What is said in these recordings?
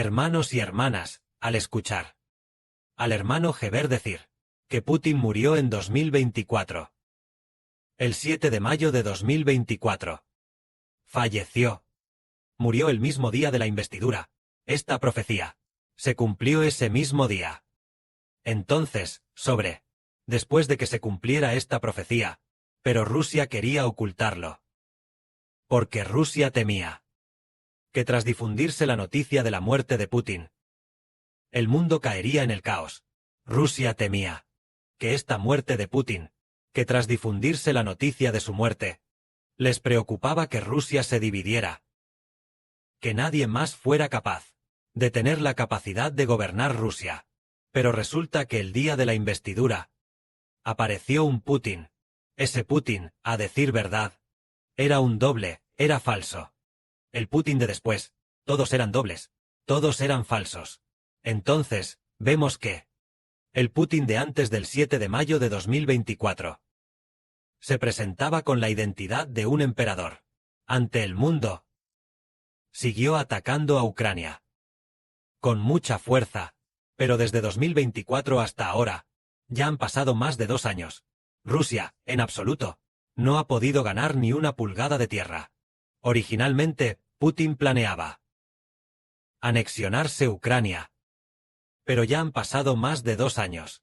Hermanos y hermanas, al escuchar al hermano Heber decir que Putin murió en 2024. El 7 de mayo de 2024. Falleció. Murió el mismo día de la investidura. Esta profecía se cumplió ese mismo día. Entonces, después de que se cumpliera esta profecía, pero Rusia quería ocultarlo. Porque Rusia temía que tras difundirse la noticia de la muerte de Putin, el mundo caería en el caos. Rusia temía que esta muerte de Putin, que tras difundirse la noticia de su muerte, les preocupaba que Rusia se dividiera, que nadie más fuera capaz de tener la capacidad de gobernar Rusia. Pero resulta que el día de la investidura apareció un Putin. Ese Putin, a decir verdad, era un doble, era falso. El Putin de después, todos eran dobles, todos eran falsos. Entonces, vemos que el Putin de antes del 7 de mayo de 2024 se presentaba con la identidad de un emperador ante el mundo. Siguió atacando a Ucrania con mucha fuerza, pero desde 2024 hasta ahora, ya han pasado más de 2 años. Rusia, en absoluto, no ha podido ganar ni una pulgada de tierra. Originalmente, Putin planeaba anexionarse Ucrania. Pero ya han pasado más de 2 años.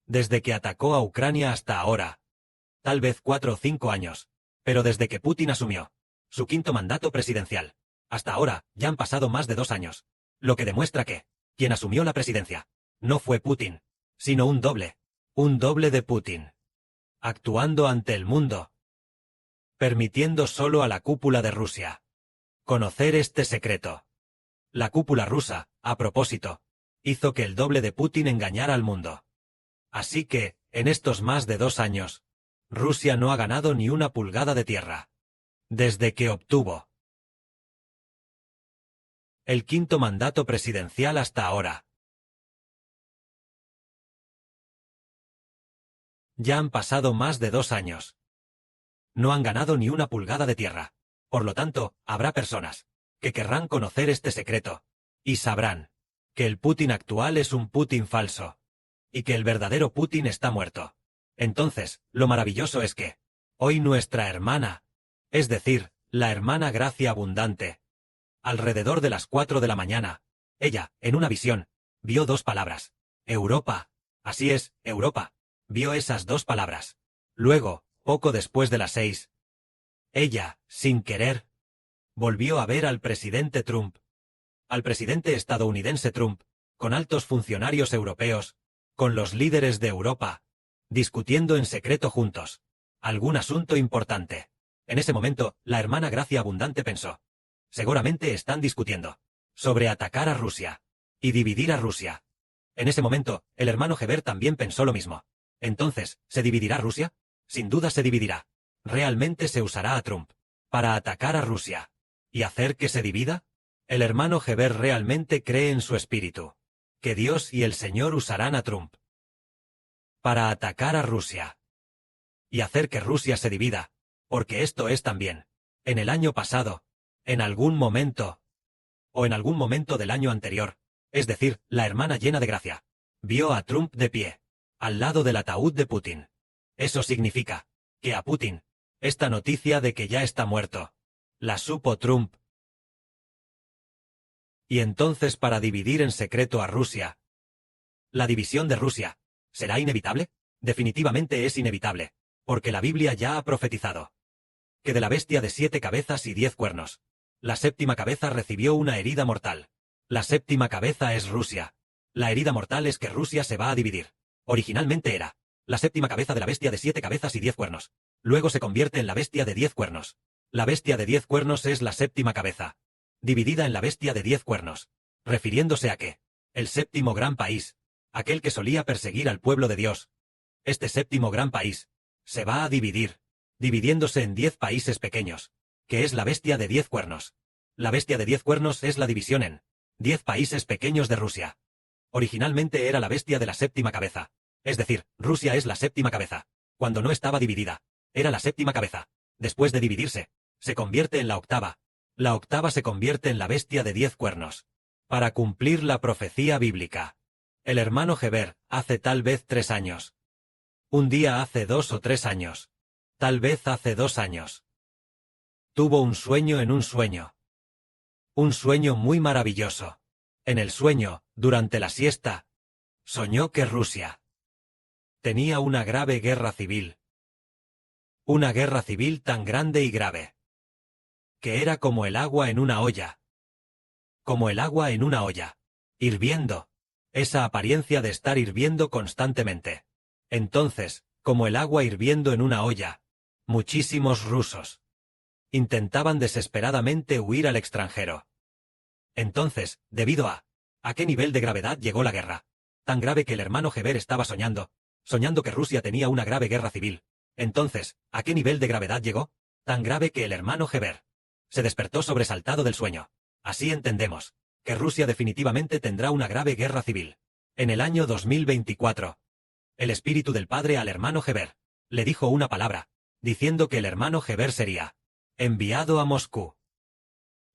Desde que atacó a Ucrania hasta ahora. Tal vez 4 o 5 años. Pero desde que Putin asumió su 5º mandato presidencial, hasta ahora, ya han pasado más de 2 años. Lo que demuestra que quien asumió la presidencia no fue Putin, sino un doble de Putin, actuando ante el mundo, permitiendo solo a la cúpula de Rusia conocer este secreto. La cúpula rusa, a propósito, hizo que el doble de Putin engañara al mundo. Así que, en estos más de 2 años, Rusia no ha ganado ni una pulgada de tierra. Desde que obtuvo el 5º mandato presidencial hasta ahora. Ya han pasado más de 2 años. No han ganado ni una pulgada de tierra. Por lo tanto, habrá personas que querrán conocer este secreto, y sabrán que el Putin actual es un Putin falso, y que el verdadero Putin está muerto. Entonces, lo maravilloso es que hoy nuestra hermana, es decir, la hermana Gracia Abundante, alrededor de las 4 de la mañana, ella, en una visión, vio 2 palabras. Europa. Así es, Europa. Vio esas 2 palabras. Luego, poco después de las 6, ella, sin querer, volvió a ver al presidente Trump, al presidente estadounidense Trump, con altos funcionarios europeos, con los líderes de Europa, discutiendo en secreto juntos algún asunto importante. En ese momento, la hermana Gracia Abundante pensó: seguramente están discutiendo sobre atacar a Rusia y dividir a Rusia. En ese momento, el hermano Heber también pensó lo mismo. Entonces, ¿se dividirá Rusia? Sin duda se dividirá. ¿Realmente se usará a Trump para atacar a Rusia y hacer que se divida? El hermano Heber realmente cree en su espíritu que Dios y el Señor usarán a Trump para atacar a Rusia y hacer que Rusia se divida, porque esto es también, en el año pasado, en algún momento, o en algún momento del año anterior, es decir, la hermana llena de gracia, vio a Trump de pie, al lado del ataúd de Putin. Eso significa que a Putin, esta noticia de que ya está muerto, la supo Trump. Y entonces, para dividir en secreto a Rusia, la división de Rusia, ¿será inevitable? Definitivamente es inevitable, porque la Biblia ya ha profetizado que de la bestia de 7 cabezas y 10 cuernos, la 7ª cabeza recibió una herida mortal. La 7ª cabeza es Rusia. La herida mortal es que Rusia se va a dividir. Originalmente era la 7ª cabeza de la bestia de 7 cabezas y 10 cuernos. Luego se convierte en la bestia de 10 cuernos. La bestia de 10 cuernos es la 7ª cabeza, dividida en la bestia de 10 cuernos, refiriéndose a que el 7º gran país, aquel que solía perseguir al pueblo de Dios, este 7º gran país, se va a dividir, dividiéndose en 10 países pequeños, que es la bestia de 10 cuernos. La bestia de 10 cuernos es la división en 10 países pequeños de Rusia. Originalmente era la bestia de la 7ª cabeza, es decir, Rusia es la 7ª cabeza. Cuando no estaba dividida, era la 7ª cabeza. Después de dividirse, se convierte en la 8ª. La 8ª se convierte en la bestia de 10 cuernos. Para cumplir la profecía bíblica. El hermano Heber, hace tal vez 3 años. Un día hace 2 o 3 años. Tal vez hace 2 años. Tuvo un sueño en un sueño. Un sueño muy maravilloso. En el sueño, durante la siesta, soñó que Rusia tenía una grave guerra civil. Una guerra civil tan grande y grave, que era como el agua en una olla. Como el agua en una olla. Hirviendo. Esa apariencia de estar hirviendo constantemente. Entonces, como el agua hirviendo en una olla, muchísimos rusos intentaban desesperadamente huir al extranjero. Entonces, debido a qué nivel de gravedad llegó la guerra. Tan grave que el hermano Heber estaba soñando que Rusia tenía una grave guerra civil. Entonces, ¿a qué nivel de gravedad llegó? Tan grave que el hermano Heber se despertó sobresaltado del sueño. Así entendemos que Rusia definitivamente tendrá una grave guerra civil. En el año 2024, el espíritu del padre al hermano Heber le dijo una palabra, diciendo que el hermano Heber sería enviado a Moscú.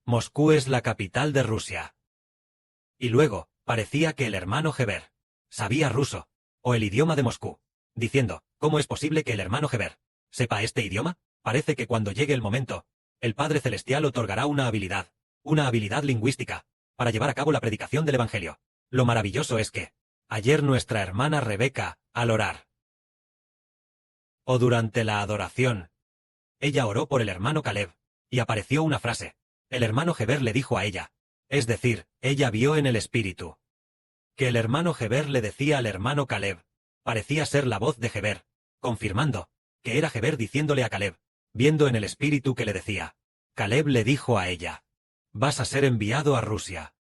Moscú es la capital de Rusia. Y luego, parecía que el hermano Heber sabía ruso, o el idioma de Moscú, diciendo, ¿cómo es posible que el hermano Heber sepa este idioma? Parece que cuando llegue el momento, el Padre Celestial otorgará una habilidad lingüística, para llevar a cabo la predicación del Evangelio. Lo maravilloso es que, ayer nuestra hermana Rebeca, al orar, o durante la adoración, ella oró por el hermano Caleb, y apareció una frase. El hermano Heber le dijo a ella, es decir, ella vio en el espíritu, que el hermano Heber le decía al hermano Caleb, parecía ser la voz de Heber, confirmando, que era Heber diciéndole a Caleb, viendo en el espíritu que le decía. Caleb le dijo a ella, vas a ser enviado a Rusia.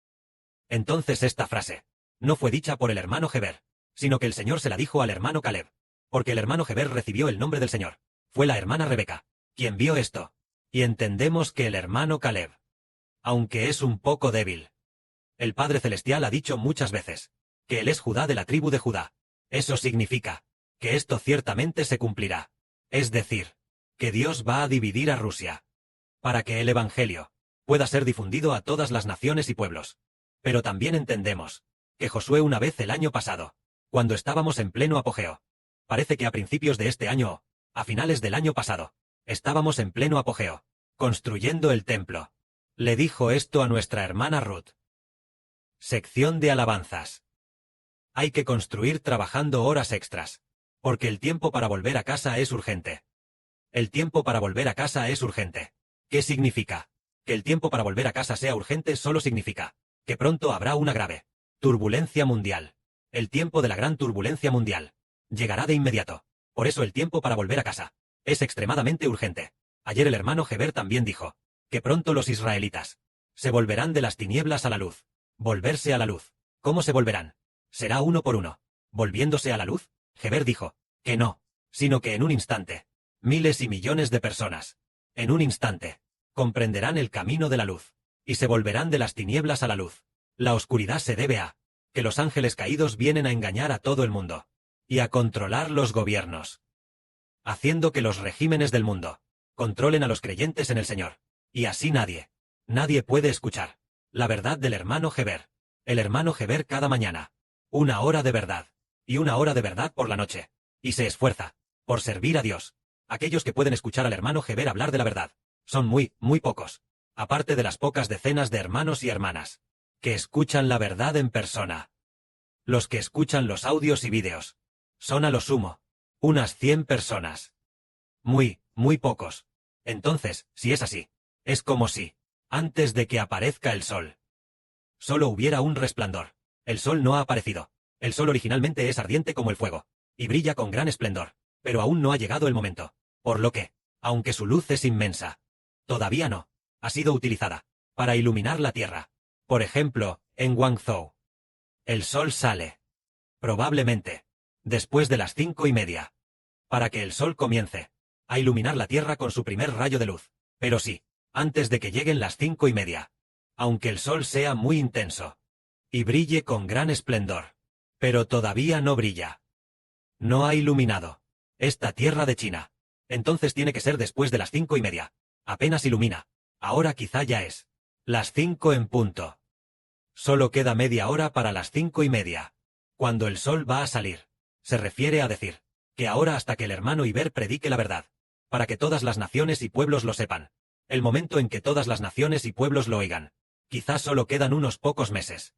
Entonces esta frase no fue dicha por el hermano Heber, sino que el Señor se la dijo al hermano Caleb, porque el hermano Heber recibió el nombre del Señor. Fue la hermana Rebeca quien vio esto, y entendemos que el hermano Caleb, aunque es un poco débil, el Padre Celestial ha dicho muchas veces que él es Judá de la tribu de Judá. Eso significa que esto ciertamente se cumplirá. Es decir, que Dios va a dividir a Rusia para que el Evangelio pueda ser difundido a todas las naciones y pueblos. Pero también entendemos que Josué una vez el año pasado, cuando estábamos en pleno apogeo, parece que a principios de este año o a finales del año pasado, estábamos en pleno apogeo, construyendo el templo. Le dijo esto a nuestra hermana Ruth. Sección de alabanzas. Hay que construir trabajando horas extras, porque el tiempo para volver a casa es urgente. El tiempo para volver a casa es urgente. ¿Qué significa? Que el tiempo para volver a casa sea urgente solo significa que pronto habrá una grave turbulencia mundial. El tiempo de la gran turbulencia mundial llegará de inmediato. Por eso el tiempo para volver a casa es extremadamente urgente. Ayer el hermano Heber también dijo que pronto los israelitas se volverán de las tinieblas a la luz. Volverse a la luz. ¿Cómo se volverán? ¿Será uno por uno, volviéndose a la luz? Heber dijo que no, sino que en un instante, miles y millones de personas, en un instante, comprenderán el camino de la luz, y se volverán de las tinieblas a la luz. La oscuridad se debe a que los ángeles caídos vienen a engañar a todo el mundo, y a controlar los gobiernos, haciendo que los regímenes del mundo controlen a los creyentes en el Señor, y así nadie puede escuchar la verdad del hermano Heber. El hermano Heber cada mañana, 1 hora de verdad, y 1 hora de verdad por la noche, y se esfuerza por servir a Dios. Aquellos que pueden escuchar al hermano Heber hablar de la verdad son muy pocos, aparte de las pocas decenas de hermanos y hermanas que escuchan la verdad en persona. Los que escuchan los audios y vídeos son a lo sumo unas 100 personas. Muy pocos. Entonces, si es así, es como si, antes de que aparezca el sol, solo hubiera un resplandor. El sol no ha aparecido. El sol originalmente es ardiente como el fuego, y brilla con gran esplendor, pero aún no ha llegado el momento, por lo que, aunque su luz es inmensa, todavía no ha sido utilizada para iluminar la Tierra. Por ejemplo, en Guangzhou, el sol sale, probablemente, después de las 5:30, para que el sol comience a iluminar la Tierra con su primer rayo de luz. Pero sí, antes de que lleguen las 5:30, aunque el sol sea muy intenso y brille con gran esplendor, pero todavía no brilla, no ha iluminado esta tierra de China. Entonces tiene que ser después de las 5:30. Apenas ilumina. Ahora quizá ya es las 5 en punto. Solo queda media hora para las 5:30. Cuando el sol va a salir. Se refiere a decir que ahora hasta que el hermano Iber predique la verdad, para que todas las naciones y pueblos lo sepan. El momento en que todas las naciones y pueblos lo oigan. Quizás solo quedan unos pocos meses.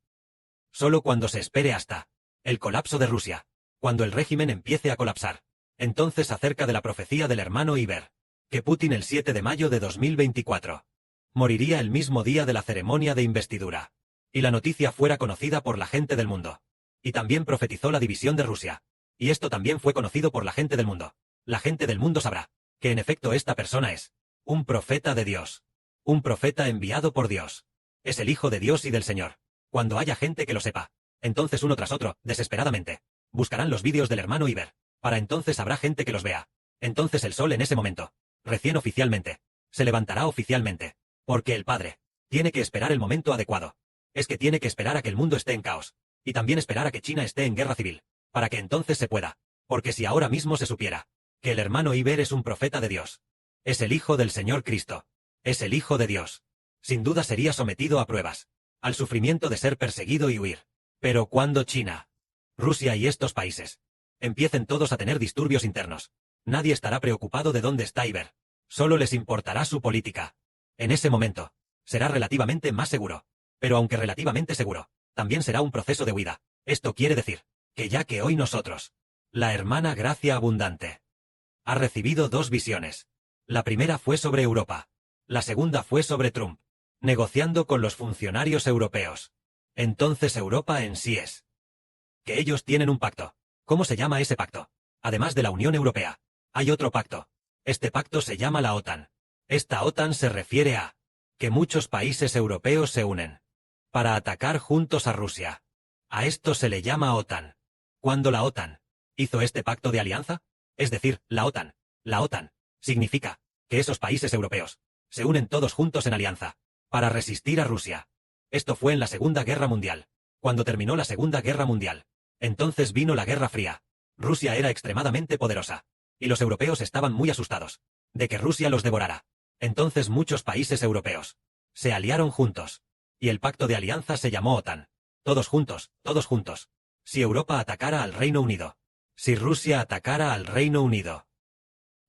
Solo cuando se espere hasta el colapso de Rusia, cuando el régimen empiece a colapsar. Entonces acerca de la profecía del hermano Iber, que Putin el 7 de mayo de 2024 moriría el mismo día de la ceremonia de investidura, y la noticia fuera conocida por la gente del mundo. Y también profetizó la división de Rusia, y esto también fue conocido por la gente del mundo. La gente del mundo sabrá que en efecto esta persona es un profeta de Dios, un profeta enviado por Dios. Es el Hijo de Dios y del Señor. Cuando haya gente que lo sepa, entonces uno tras otro, desesperadamente, buscarán los vídeos del hermano Iber. Para entonces habrá gente que los vea. Entonces el sol en ese momento, recién oficialmente, se levantará oficialmente. Porque el Padre tiene que esperar el momento adecuado. Es que tiene que esperar a que el mundo esté en caos. Y también esperar a que China esté en guerra civil. Para que entonces se pueda. Porque si ahora mismo se supiera que el hermano Iber es un profeta de Dios, es el Hijo del Señor Cristo, es el Hijo de Dios, sin duda sería sometido a pruebas, al sufrimiento de ser perseguido y huir. Pero cuando China, Rusia y estos países empiecen todos a tener disturbios internos, nadie estará preocupado de dónde está Iber. Solo les importará su política. En ese momento, será relativamente más seguro. Pero aunque relativamente seguro, también será un proceso de huida. Esto quiere decir que ya que hoy nosotros, la hermana Gracia Abundante, ha recibido 2 visiones. La primera fue sobre Europa. La segunda fue sobre Trump, negociando con los funcionarios europeos. Entonces Europa en sí es que ellos tienen un pacto. ¿Cómo se llama ese pacto? Además de la Unión Europea, hay otro pacto. Este pacto se llama la OTAN. Esta OTAN se refiere a que muchos países europeos se unen para atacar juntos a Rusia. A esto se le llama OTAN. ¿Cuándo la OTAN hizo este pacto de alianza? Es decir, la OTAN significa que esos países europeos se unen todos juntos en alianza para resistir a Rusia. Esto fue en la Segunda Guerra Mundial. Cuando terminó la Segunda Guerra Mundial, entonces vino la Guerra Fría. Rusia era extremadamente poderosa, y los europeos estaban muy asustados de que Rusia los devorara. Entonces muchos países europeos se aliaron juntos, y el pacto de alianza se llamó OTAN. Todos juntos, todos juntos. Si Europa atacara al Reino Unido, si Rusia atacara al Reino Unido,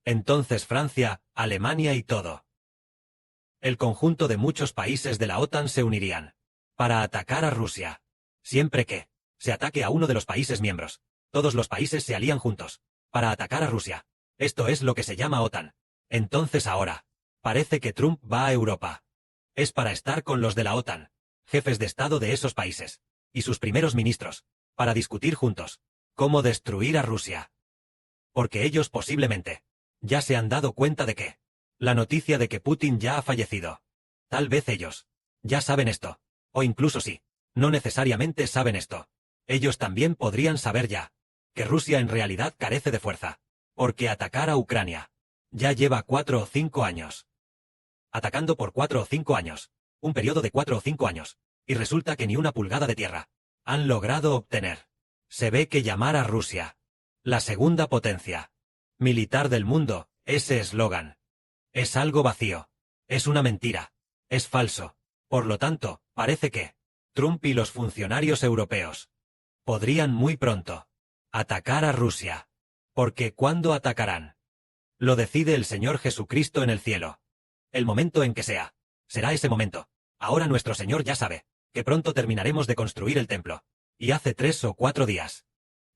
entonces Francia, Alemania y todo el conjunto de muchos países de la OTAN se unirían para atacar a Rusia. Siempre que se ataque a uno de los países miembros, todos los países se alían juntos para atacar a Rusia. Esto es lo que se llama OTAN. Entonces ahora, parece que Trump va a Europa. Es para estar con los de la OTAN, jefes de Estado de esos países, y sus primeros ministros, para discutir juntos cómo destruir a Rusia. Porque ellos posiblemente ya se han dado cuenta de que la noticia de que Putin ya ha fallecido. Tal vez ellos ya saben esto, o incluso sí, no necesariamente saben esto. Ellos también podrían saber ya que Rusia en realidad carece de fuerza, porque atacar a Ucrania ya lleva 4 o 5 años. Atacando por 4 o 5 años, un periodo de 4 o 5 años, y resulta que ni una pulgada de tierra han logrado obtener. Se ve que llamar a Rusia la segunda potencia militar del mundo, ese eslogan, es algo vacío, es una mentira, es falso. Por lo tanto, parece que Trump y los funcionarios europeos podrían muy pronto atacar a Rusia. Porque ¿cuándo atacarán? Lo decide el Señor Jesucristo en el cielo. El momento en que sea, será ese momento. Ahora nuestro Señor ya sabe que pronto terminaremos de construir el templo. Y hace 3 o 4 días,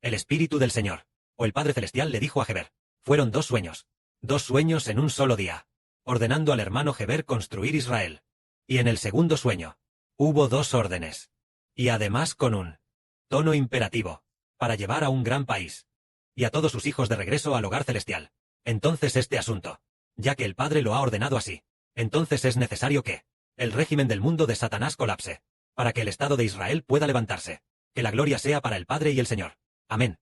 el Espíritu del Señor, o el Padre Celestial le dijo a Heber, fueron 2 sueños. 2 sueños en un solo día, ordenando al hermano Heber construir Israel. Y en el segundo sueño, hubo 2 órdenes. Y además con un tono imperativo, para llevar a un gran país y a todos sus hijos de regreso al hogar celestial. Entonces este asunto, ya que el Padre lo ha ordenado así, entonces es necesario que el régimen del mundo de Satanás colapse, para que el Estado de Israel pueda levantarse. Que la gloria sea para el Padre y el Señor. Amén.